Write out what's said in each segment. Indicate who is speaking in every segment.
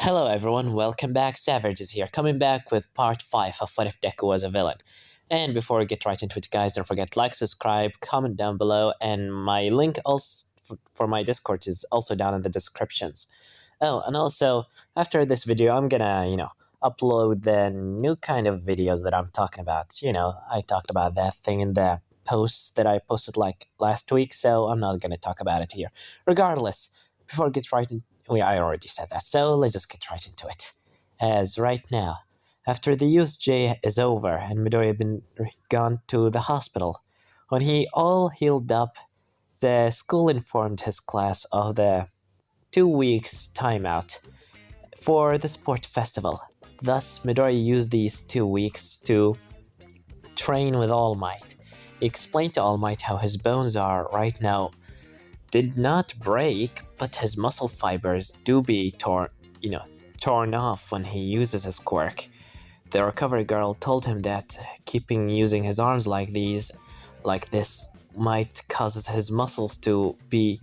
Speaker 1: Hello everyone, welcome back. Savage is here, coming back with part 5 of What If Deku Was a Villain. And before we get right into it, guys, don't forget to like, subscribe, comment down below, and my link also for my Discord is also down in the descriptions. Oh, and also, after this video, I'm gonna, upload the new kind of videos that I'm talking about. I talked about that thing in the posts that I posted like last week, so I'm not gonna talk about it here. Regardless, before we get right into I already said that, so let's just get right into it. As right now, after the USJ is over and Midori had been gone to the hospital, when he all healed up, the school informed his class of the 2 weeks timeout for the sport festival. Thus, Midori used these 2 weeks to train with All Might. He explained to All Might how his bones are right now did not break, but his muscle fibers do be torn off when he uses his quirk. The recovery girl told him that keeping using his arms like this might cause his muscles to be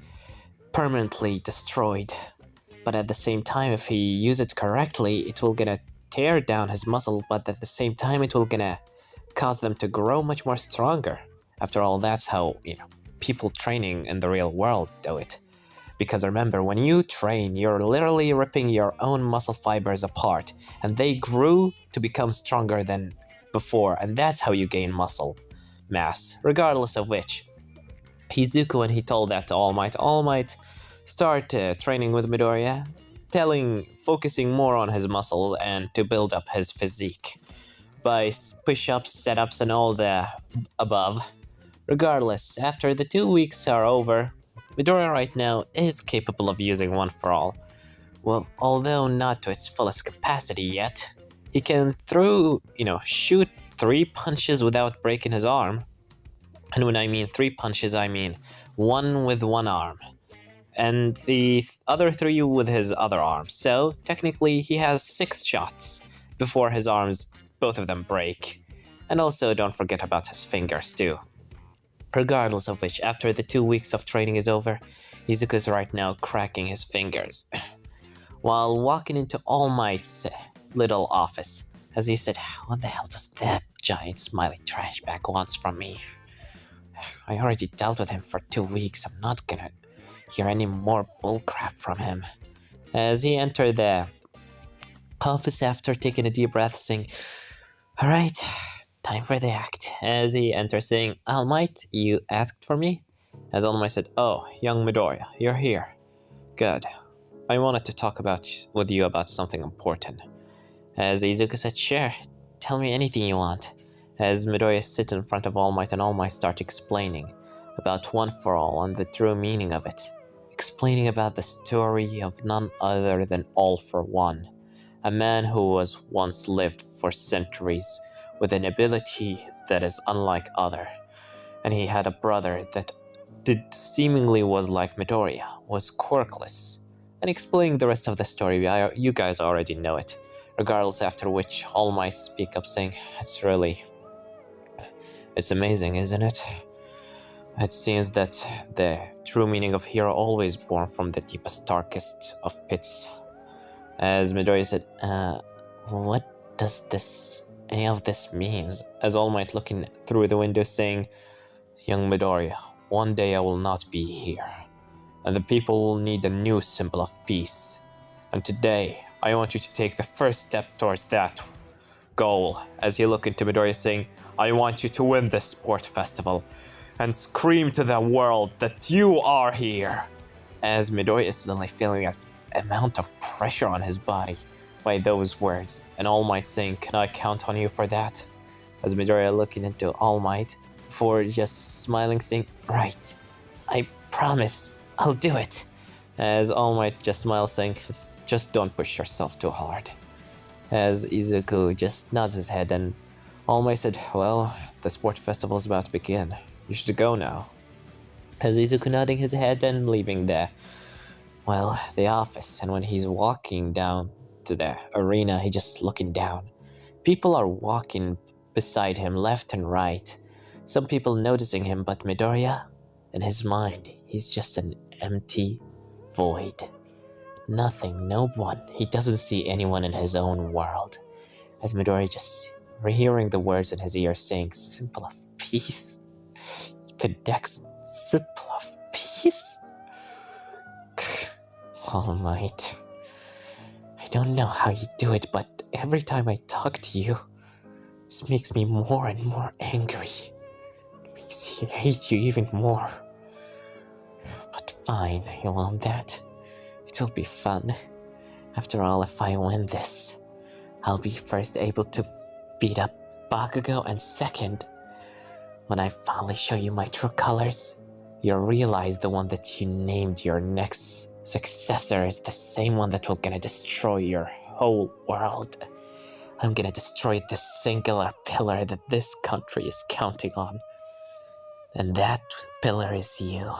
Speaker 1: permanently destroyed. But at the same time, if he uses it correctly, it will gonna tear down his muscle, but at the same time it will gonna cause them to grow much more stronger. After all, that's how, people training in the real world do it. Because remember, when you train, you're literally ripping your own muscle fibers apart, and they grew to become stronger than before, and that's how you gain muscle mass. Regardless of which, Izuku, when he told that to All Might start training with Midoriya, focusing more on his muscles and to build up his physique by push-ups, set-ups, and all the above. Regardless, after the 2 weeks are over, Midoriya right now is capable of using One for All. Well, although not to its fullest capacity yet, he can shoot 3 punches without breaking his arm. And when I mean 3 punches, I mean 1 with one arm, and the other 3 with his other arm. So, technically, he has 6 shots before his arms, both of them, break. And also, don't forget about his fingers, too. Regardless of which, after the 2 weeks of training is over, Izuku is right now cracking his fingers while walking into All Might's little office, as he said, "What the hell does that giant smiley trash bag wants from me? I already dealt with him for 2 weeks. I'm not gonna hear any more bullcrap from him." As he entered the office after taking a deep breath, saying, "Alright, time for the act." As he enters saying, "All Might, you asked for me?" As All Might said, "Oh, young Midoriya, you're here. Good. I wanted to talk with you about something important." As Izuku said, "Sure, tell me anything you want." As Midoriya sits in front of All Might, and All Might starts explaining about One for All and the true meaning of it. Explaining about the story of none other than All for One, a man who was once lived for centuries with an ability that is unlike other, and he had a brother that seemingly was like Midoriya, was quirkless, and explaining the rest of the story. You guys already know it. Regardless, after which All Might speak up saying, it's amazing, isn't it? It seems that the true meaning of hero always born from the deepest, darkest of pits." As Midoriya said, what does any of this means?" As All Might looking through the window saying, "Young Midoriya, one day I will not be here, and the people will need a new symbol of peace. And today, I want you to take the first step towards that goal." As he looked into Midoriya saying, "I want you to win this sport festival and scream to the world that you are here." As Midoriya is suddenly feeling an amount of pressure on his body by those words, and All Might saying, "Can I count on you for that?" As Midoriya looking into All Might before just smiling saying, "Right, I promise, I'll do it." As All Might just smiles saying, "Just don't push yourself too hard." As Izuku just nods his head, and All Might said, "Well, the sport festival is about to begin. You should go now." As Izuku nodding his head and leaving the office, and when he's walking down to the arena, he just looking down. People are walking beside him left and right. Some people noticing him, but Midoriya, in his mind, he's just an empty void. Nothing, no one. He doesn't see anyone in his own world. As Midori just rehearing the words in his ear saying, "Simple of peace." Cadex, simple of peace? All Might. I don't know how you do it, but every time I talk to you, this makes me more and more angry. It makes me hate you even more. But fine, I want that. It will be fun. After all, if I win this, I'll be first able to beat up Bakugo, and second, when I finally show you my true colors, you'll realize the one that you named your next successor is the same one that will gonna destroy your whole world. I'm gonna destroy the singular pillar that this country is counting on. And that pillar is you.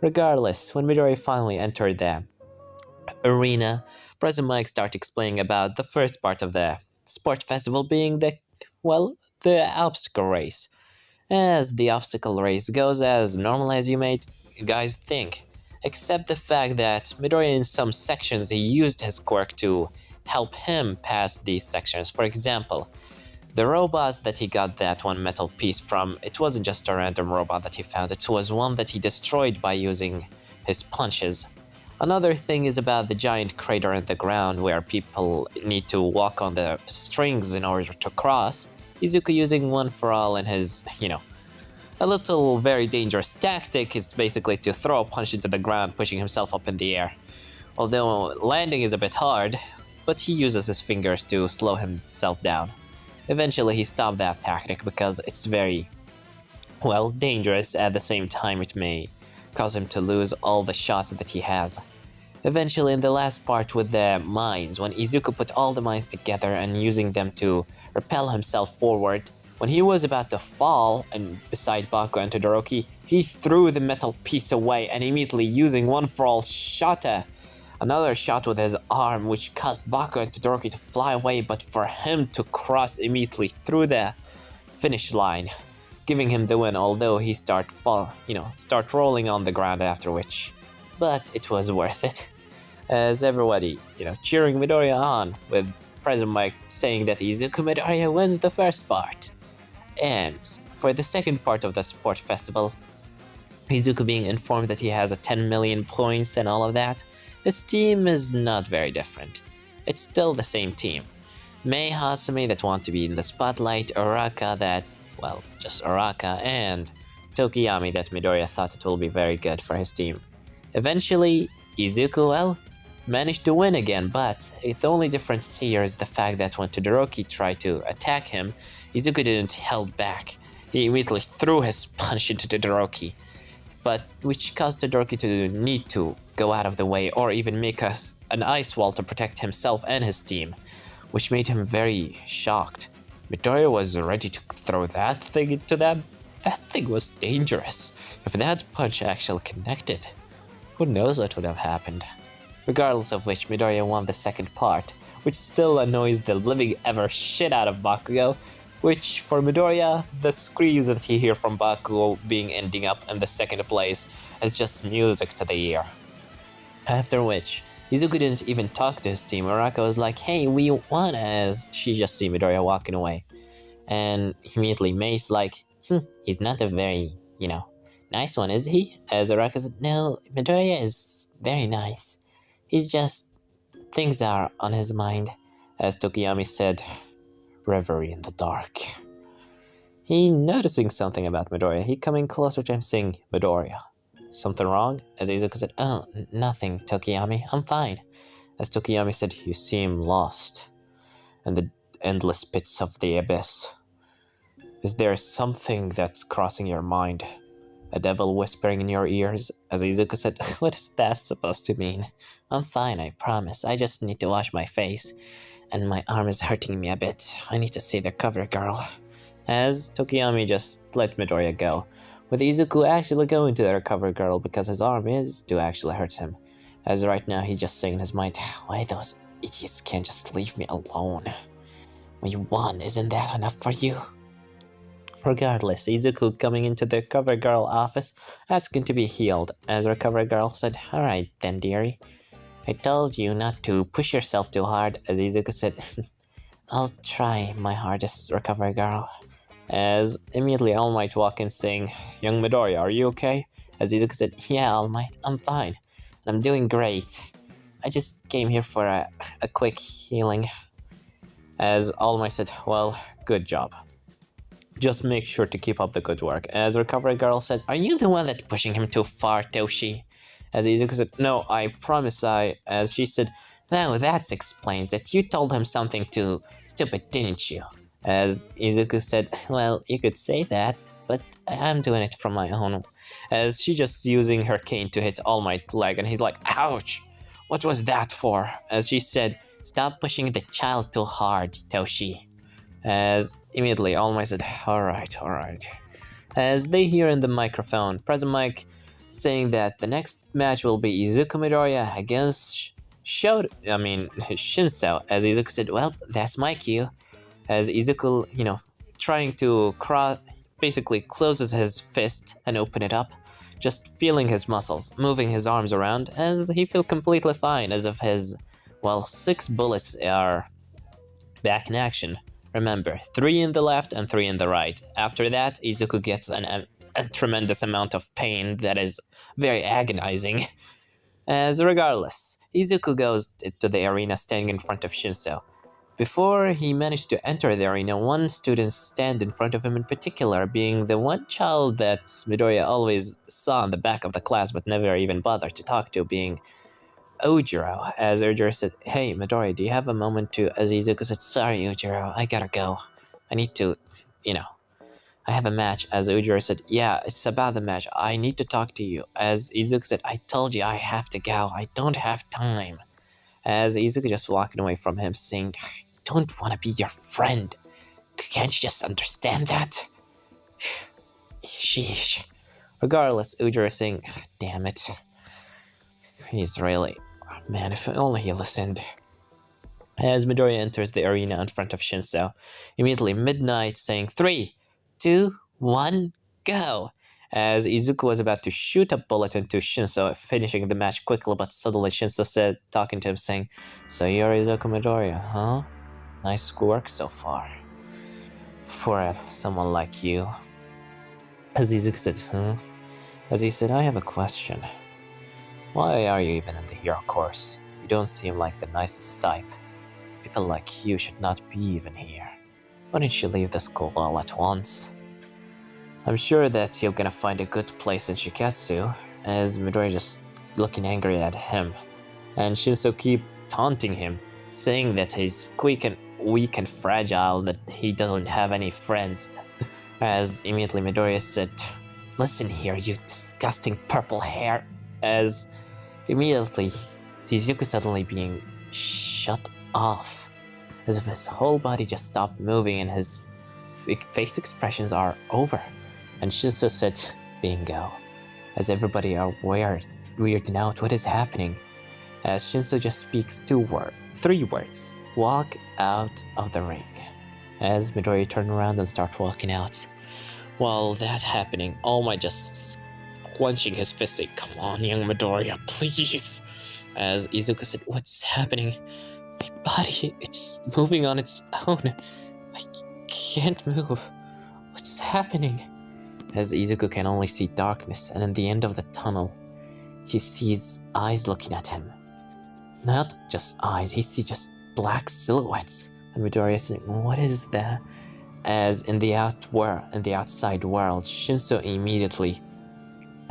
Speaker 1: Regardless, when Midori finally entered the arena, President Mike started explaining about the first part of the sport festival being the obstacle race. As the obstacle race goes as normal as you may guys think, except the fact that Midori in some sections he used his quirk to help him pass these sections. For example, the robots that he got that one metal piece from, it wasn't just a random robot that he found, it was one that he destroyed by using his punches. Another thing is about the giant crater in the ground where people need to walk on the strings in order to cross. Izuku using one for all in his, a little very dangerous tactic is basically to throw a punch into the ground, pushing himself up in the air. Although landing is a bit hard, but he uses his fingers to slow himself down. Eventually he stopped that tactic because it's very, dangerous. At the same time it may cause him to lose all the shots that he has. Eventually in the last part with the mines, when Izuku put all the mines together and using them to repel himself forward, when he was about to fall and beside Bakugo and Todoroki, he threw the metal piece away and immediately using one for all shot another shot with his arm which caused Bakugo and Todoroki to fly away, but for him to cross immediately through the finish line, giving him the win, although he start rolling on the ground after which. But it was worth it. As everybody, cheering Midoriya on, with President Mike saying that Izuku Midoriya wins the first part. And for the second part of the sport festival, Izuku being informed that he has a 10 million points and all of that, his team is not very different. It's still the same team. Mei Hatsumi that want to be in the spotlight, Uraka that's, just Uraka, and Tokiyami that Midoriya thought it will be very good for his team. Eventually, Izuku, managed to win again, but the only difference here is the fact that when Todoroki tried to attack him, Izuku didn't hold back. He immediately threw his punch into Todoroki, but which caused Todoroki to need to go out of the way or even make an ice wall to protect himself and his team, which made him very shocked. Midoriya was ready to throw that thing into them. That thing was dangerous. If that punch actually connected, who knows what would have happened. Regardless of which, Midoriya won the second part, which still annoys the living ever shit out of Bakugo, which for Midoriya, the screams that he hears from Bakugo ending up in the second place is just music to the ear. After which, Izuku didn't even talk to his team. Uraka was like, "Hey, we won," as she just see Midoriya walking away. And immediately Mei's like, he's not a very, nice one, is he? As Uraka said, "No, Midoriya is very nice. He's just, things are on his mind." As Tokiyami said, "Reverie in the dark." He noticing something about Midoriya. He coming closer to him saying, "Midoriya, something wrong?" As Izuku said, "Oh, nothing, Tokiyami. I'm fine." As Tokiyami said, "You seem lost in the endless pits of the abyss. Is there something that's crossing your mind? A devil whispering in your ears?" As Izuku said, "What is that supposed to mean? I'm fine, I promise. I just need to wash my face. And my arm is hurting me a bit. I need to see the cover girl." As Tokiyami just let Midoriya go, with Izuku actually going to the cover girl because his arm do actually hurt him. As right now he's just saying in his mind, "Why those idiots can't just leave me alone? We won, isn't that enough for you?" Regardless, Izuku coming into the cover girl office asking to be healed, as her cover girl said, "Alright then, dearie." I told you not to push yourself too hard, as Izuku said. I'll try my hardest, recovery girl. As immediately All Might walked in saying, Young Midoriya, are you okay? As Izuku said, yeah, All Might, I'm fine. And I'm doing great. I just came here for a quick healing. As All Might said, well, good job. Just make sure to keep up the good work. As Recovery Girl said, are you the one that's pushing him too far, Toshi? As Izuku said, no, I promise I... As she said, no, that explains it. You told him something too stupid, didn't you? As Izuku said, well, you could say that, but I'm doing it from my own. As she just using her cane to hit All Might's leg, and he's like, ouch! What was that for? As she said, stop pushing the child too hard, Toshi. As immediately All Might said, alright. As they hear in the microphone, Present Mike saying that the next match will be Izuku Midoriya against Shinso. As Izuku said, well, that's my cue. As Izuku, trying to basically closes his fist and open it up, just feeling his muscles, moving his arms around, as he feels completely fine, as if his, 6 bullets are back in action. Remember, 3 in the left and 3 in the right. After that, Izuku gets a tremendous amount of pain that is very agonizing. As regardless, Izuku goes to the arena standing in front of Shinso. Before he managed to enter the arena, one student stand in front of him in particular, being the one child that Midoriya always saw in the back of the class but never even bothered to talk to, being Ojiro. As Ojiro said, hey Midoriya, do you have a moment to... As Izuku said, sorry Ojiro, I gotta go. I need to, I have a match. As Ojiro said, yeah, it's about the match. I need to talk to you. As Izuku said, I told you I have to go. I don't have time. As Izuku just walking away from him saying, I don't want to be your friend. Can't you just understand that? Sheesh. Regardless, Ojiro saying, damn it. He's really... Man, if only he listened. As Midoriya enters the arena in front of Shinso, immediately Midnight saying 3, 2, 1, go! As Izuku was about to shoot a bullet into Shinso, finishing the match quickly, but suddenly Shinso said, talking to him, saying, so you're Izuku Midoriya, huh? Nice work so far. For someone like you. As Izuku said, huh? As he said, I have a question. Why are you even in the hero course? You don't seem like the nicest type. People like you should not be even here. Why don't you leave the school all at once? I'm sure that you're gonna find a good place in Shiketsu, as Midoriya just looking angry at him. And Shinso keep taunting him, saying that he's weak and fragile, that he doesn't have any friends. As immediately Midoriya said, listen here, you disgusting purple hair. As immediately Izuku suddenly being shut off, as if his whole body just stopped moving and his face expressions are over. And Shinso said, bingo, as everybody are weirded out what is happening. As Shinso just speaks 3 words, walk out of the ring. As Midoriya turn around and start walking out. While that happening, All Might just clenching his fist, saying, come on, young Midoriya, please. As Izuku said, what's happening? My body, it's moving on its own. I can't move. What's happening? As Izuku can only see darkness, and in the end of the tunnel, he sees eyes looking at him. Not just eyes, he sees just black silhouettes. And Midoriya is saying, what is that? As in the outside world, Shinso immediately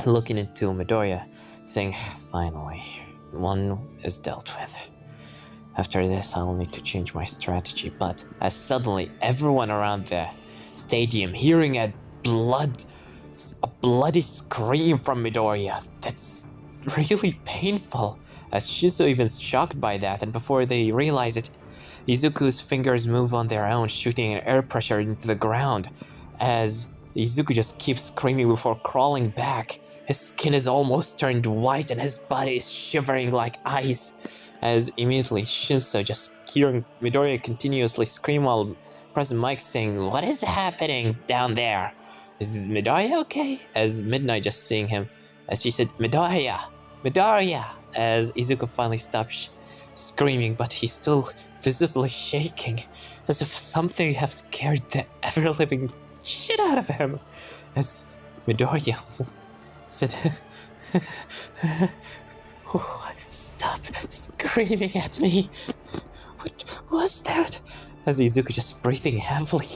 Speaker 1: looking into Midoriya, saying, finally, one is dealt with. After this, I'll need to change my strategy. But as suddenly everyone around the stadium hearing a bloody scream from Midoriya, that's really painful. As Shinso even shocked by that, and before they realize it, Izuku's fingers move on their own, shooting an air pressure into the ground. As Izuku just keeps screaming before crawling back. His skin is almost turned white and his body is shivering like ice. As immediately Shinso just hearing Midoriya continuously scream while Present Mike saying, what is happening down there? Is Midoriya okay? As Midnight just seeing him, as she said, Midoriya! Midoriya! as Izuku finally stops screaming, but he's still visibly shaking, as if something have scared the ever-living shit out of him. As Midoriya said, "Stop screaming at me! What was that?" As Izuku just breathing heavily,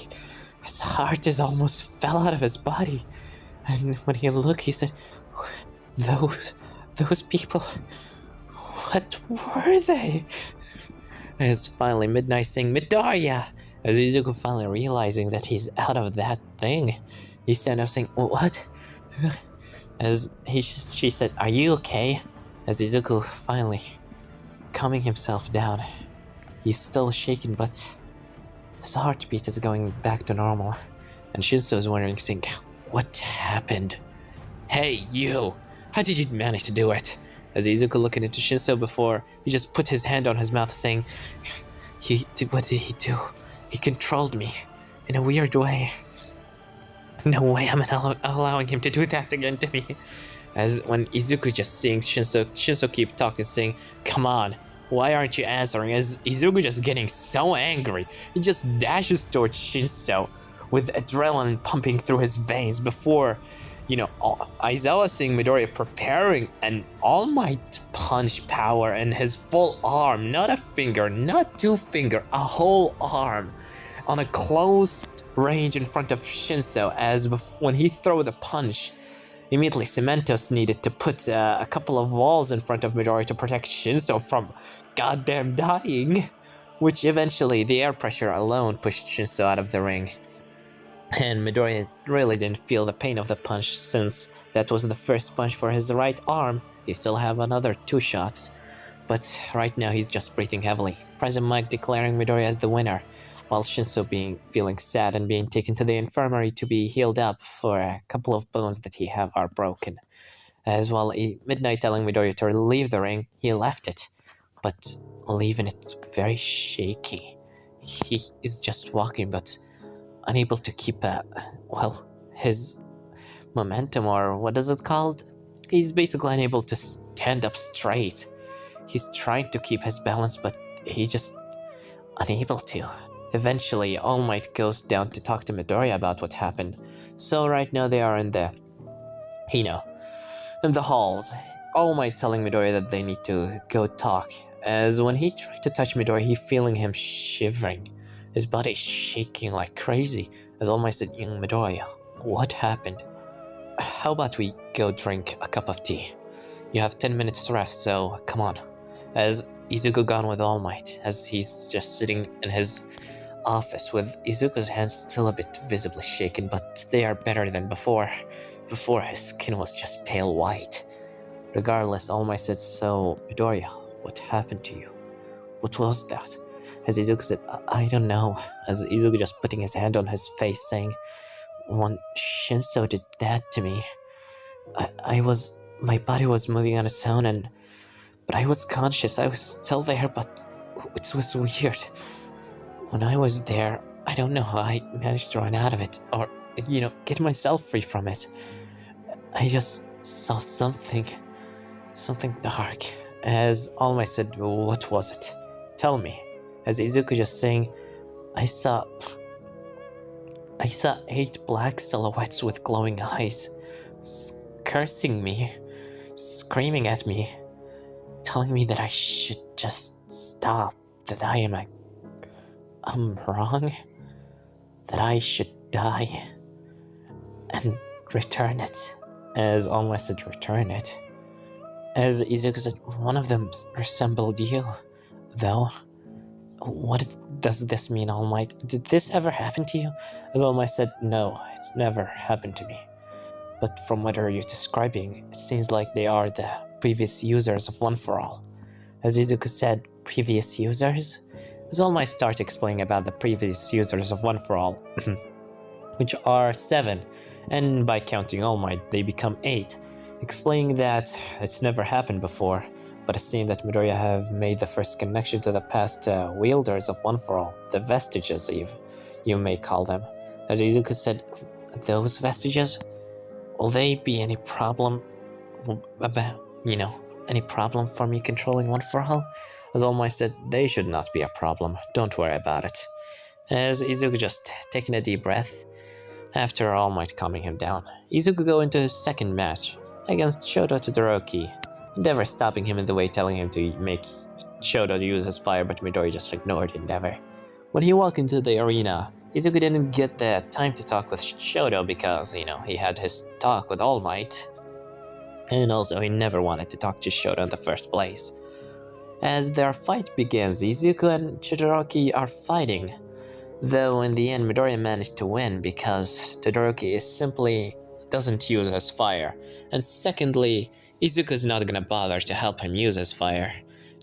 Speaker 1: his heart is almost fell out of his body. And when he looked, he said, those people, what were they?" As finally Midnight saying, "Midoriya!" As Izuku finally realizing that he's out of that thing, he stand up saying, "What?" As she said, "Are you okay?" As Izuku finally calming himself down. He's still shaking, but his heartbeat is going back to normal. And Shinso is wondering, saying, "What happened?" "Hey, you! How did you manage to do it?" As Izuku looking into Shinso before, he just put his hand on his mouth saying, "What did he do? He controlled me in a weird way. No way I'm allowing him to do that again to me." As when Izuku just seeing Shinso keep talking, saying, "Come on, why aren't you answering?" As Izuku just getting so angry, he just dashes towards Shinso with adrenaline pumping through his veins before, Aizawa seeing Midoriya preparing an All Might punch power in his full arm, not a finger, not two finger, a whole arm, on a closed range in front of Shinso. As when he threw the punch, immediately Cementos needed to put a couple of walls in front of Midoriya to protect Shinso from goddamn dying, which eventually the air pressure alone pushed Shinso out of the ring. And Midoriya really didn't feel the pain of the punch, since that was the first punch for his right arm. He still have another 2 shots, but right now he's just breathing heavily. President Mike declaring Midoriya as the winner, while Shinso feeling sad and being taken to the infirmary to be healed up for a couple of bones that he have are broken. As well, Midnight telling Midoriya to leave the ring, he left it, but leaving it very shaky. He is just walking, but unable to keep his momentum, or what is it called? He's basically unable to stand up straight. He's trying to keep his balance, but he just unable to. Eventually, All Might goes down to talk to Midoriya about what happened. So right now they are in the halls. All Might telling Midoriya that they need to go talk. As when he tried to touch Midoriya, he feeling him shivering. His body shaking like crazy. As All Might said, "Young Midoriya, what happened? How about we go drink a cup of tea? You have 10 minutes to rest, so come on." As Izuku gone with All Might, as he's just sitting in his office with Izuku's hands still a bit visibly shaken, but they are better than before. Before, his skin was just pale white. Regardless, All Might said, "So, Midoriya, what happened to you? What was that?" As Izuku said, I don't know." As Izuku just putting his hand on his face, saying, "When Shinso did that to me, my body was moving on its own, but I was conscious. I was still there, but it was weird. When I was there, I don't know how I managed to run out of it, or, get myself free from it. I just saw something dark." As All Might said, "What was it? Tell me." As Izuku just saying, I saw 8 black silhouettes with glowing eyes, cursing me, screaming at me, telling me that I should just stop, that I'm wrong, that I should die, and return it." As All Might said, "Return it." As Izuku said, "One of them resembled you, though. What does this mean, All Might? Did this ever happen to you?" As All Might said, "No, it's never happened to me. But from what you're describing, it seems like they are the previous users of One For All." As Izuku said, "Previous users?" As All Might start explaining about the previous users of One For All, which are 7, and by counting All Might, they become 8, explaining that it's never happened before, but it seems that Midoriya have made the first connection to the past wielders of One For All, the vestiges, you may call them. As Izuku said, "Those vestiges? Will they be any problem about, any problem for me controlling One for All? As All Might said, they should not be a problem. Don't worry about it. As Izuku just taking a deep breath, after All Might calming him down, Izuku go into his second match against Shoto Todoroki, Endeavor stopping him in the way, telling him to make Shoto use his fire, but Midori just ignored Endeavor. When he walked into the arena, Izuku didn't get the time to talk with Shoto because, he had his talk with All Might, and also he never wanted to talk to Shoto in the first place. As their fight begins, Izuku and Todoroki are fighting, though in the end Midoriya managed to win because Todoroki simply doesn't use his fire, and secondly, Izuku's not gonna bother to help him use his fire,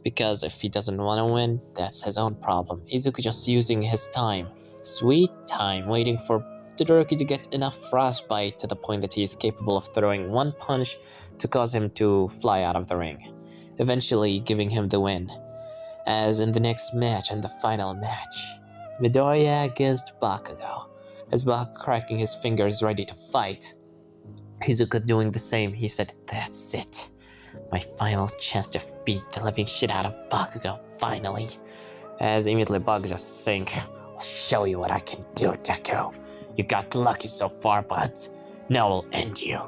Speaker 1: because if he doesn't want to win, that's his own problem. Izuku just using his time, sweet time, waiting for Todoroki to get enough frostbite to the point that he is capable of throwing one punch to cause him to fly out of the ring, eventually giving him the win. As in the next match and the final match, Midoriya against Bakugo. As Bakugo cracking his fingers ready to fight, Izuku doing the same. He said, "That's it. My final chance to beat the living shit out of Bakugo, finally." As immediately Bakugo just saying, "I'll show you what I can do, Deku. You got lucky so far, but now I'll end you."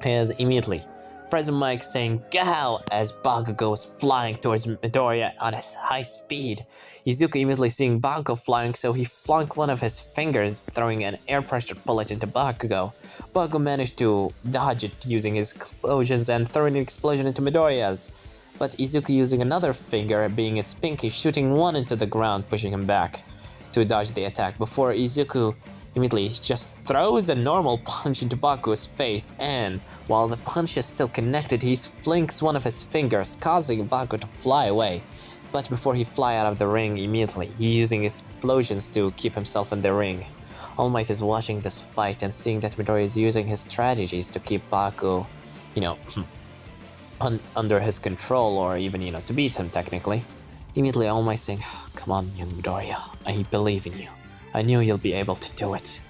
Speaker 1: As immediately, President Mike saying, "Go!" as Bakugo goes flying towards Midoriya on his high speed. Izuku immediately seeing Bakugo flying, so he flunked one of his fingers, throwing an air pressure bullet into Bakugo. Bakugo managed to dodge it using his explosions and throwing an explosion into Midoriya's, but Izuku using another finger, being its pinky, shooting one into the ground, pushing him back to dodge the attack, before Izuku immediately just throws a normal punch into Bakugo's face, and while the punch is still connected, he flinks one of his fingers, causing Bakugo to fly away. But before he fly out of the ring immediately, he's using explosions to keep himself in the ring. All Might is watching this fight and seeing that Midoriya is using his strategies to keep Bakugo, under his control, or even, to beat him technically. Immediately All Might saying, "Come on, young Midoriya, I believe in you. I knew you'll be able to do it."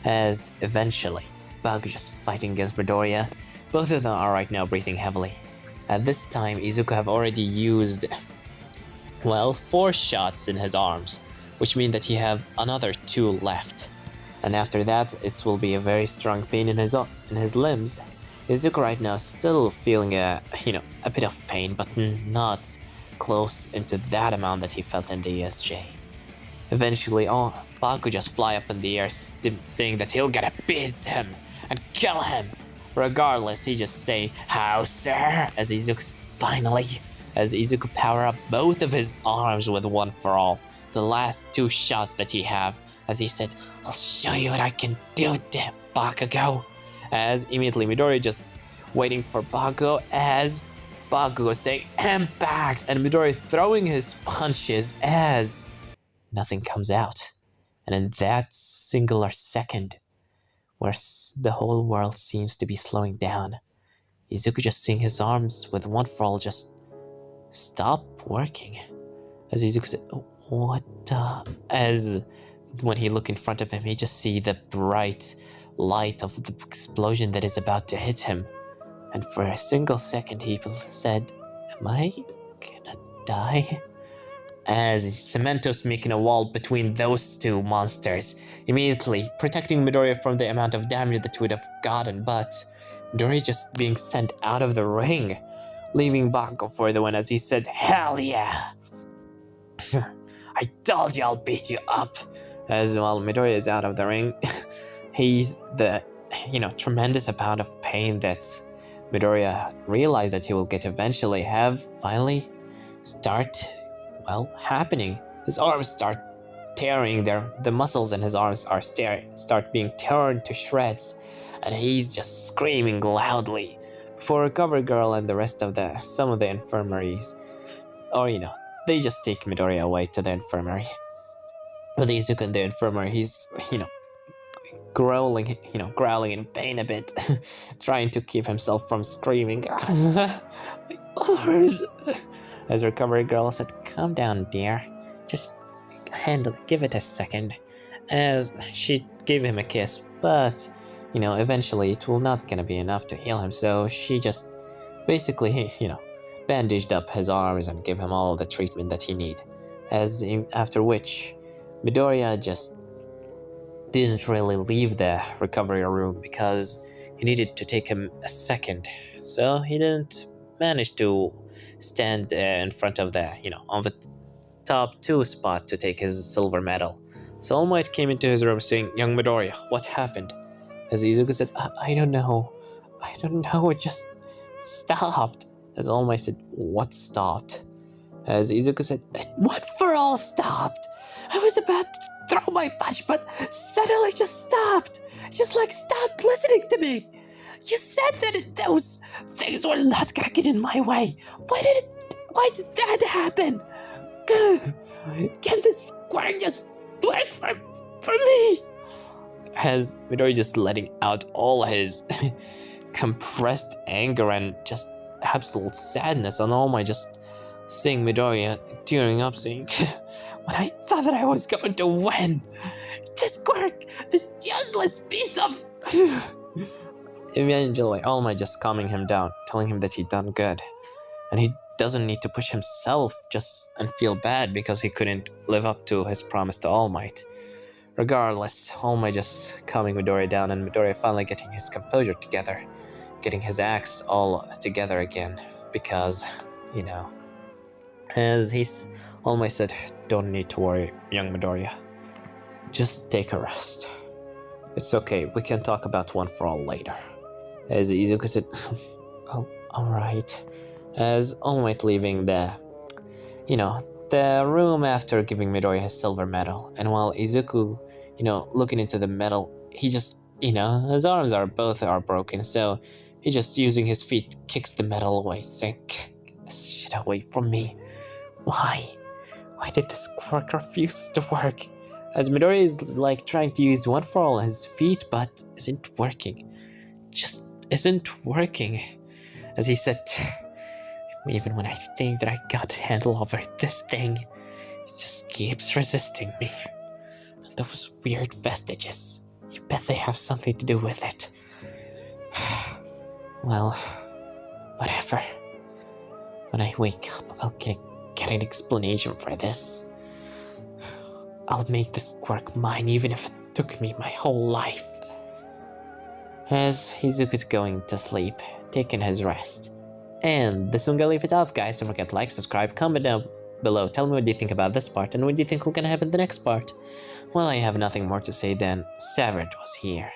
Speaker 1: As eventually, Bakugo just fighting against Midoriya. Both of them are right now breathing heavily. At this time, Izuku have already used, 4 shots in his arms, which mean that he have another 2 left. And after that, it will be a very strong pain in his limbs. Izuku right now still feeling a bit of pain, but not close into that amount that he felt in the ESJ. Eventually, Bakugo just fly up in the air, saying that he'll get beat him and kill him. Regardless, he just say, "How, sir?" as Izuku power up both of his arms with One for All, the last 2 shots that he have, as he said, "I'll show you what I can do, Bakugo." As immediately Midoriya just waiting for Bakugo, as Bakugo saying, "Impact!" and Midoriya throwing his punches as nothing comes out. And in that singular second, where the whole world seems to be slowing down, Izuku just seeing his arms with One for All just stop working. As Izuku said, "Oh, what the?" As when he look in front of him, he just see the bright light of the explosion that is about to hit him. And for a single second, he said, "Am I gonna die?" As Cementos making a wall between those 2 monsters, immediately protecting Midoriya from the amount of damage that would have gotten, but Midoriya just being sent out of the ring, leaving Bakugo for the win, as he said, "Hell yeah! I told you I'll beat you up." As while Midoriya is out of the ring, he's the tremendous amount of pain that Midoriya realized that he will get eventually have finally start happening. His arms start tearing, the muscles in his arms are start being torn to shreds, and he's just screaming loudly before Cover Girl and the rest of some of the infirmaries, or they just take Midoriya away to the infirmary. With Izuku in the infirmary, he's growling in pain a bit, trying to keep himself from screaming. "My arms!" As Recovery Girl said, "Calm down, dear. Just handle it. Give it a second." As she gave him a kiss, but eventually it will not gonna be enough to heal him, so she just basically, bandaged up his arms and gave him all the treatment that he needed. After which, Midoriya just didn't really leave the recovery room because he needed to take him a second. So he didn't manage to stand in front of on the top 2 spot to take his silver medal. So All Might came into his room saying, "Young Midoriya, what happened?" As Izuku said, I don't know. I don't know, it just stopped." As All Might said, "What stopped?" As Izuku said, "What for all stopped? I was about to throw my punch, but suddenly just stopped. Just stopped listening to me. You said that those things were not gonna get in my way. Why did that happen? Can this quirk just work for me?" As Midori just letting out all his compressed anger and just absolute sadness on All Might, just seeing Midoriya tearing up, saying, "When I thought that I was going to win, this quirk, this useless piece of..." Eventually, All Might just calming him down, telling him that he done good, and he doesn't need to push himself just and feel bad because he couldn't live up to his promise to All Might. Regardless, All Might just calming Midoriya down, and Midoriya finally getting his composure together, getting his acts all together again, because, as All Might said, "Don't need to worry, young Midoriya. Just take a rest. It's okay, we can talk about One for All later." As Izuku said, "Oh, alright." As All Might leaving the room after giving Midoriya his silver medal, and while Izuku, looking into the medal, he just, his arms both are broken, so he just using his feet kicks the medal away, saying, "Get this shit away from me. Why? Why did this quirk refuse to work?" As Midoriya is trying to use One for All on his feet, but isn't working. Just isn't working. As he said, "Even when I think that I got a handle over this thing, it just keeps resisting me. And those weird vestiges, you bet they have something to do with it. Well, whatever. When I wake up, I'll get an explanation for this. I'll make this quirk mine even if it took me my whole life." As Izuku's going to sleep, taking his rest. And this one gonna leave it off, guys. Don't forget to like, subscribe, comment down below. Tell me what you think about this part and what do you think will gonna happen in the next part. Well, I have nothing more to say than Savage was here.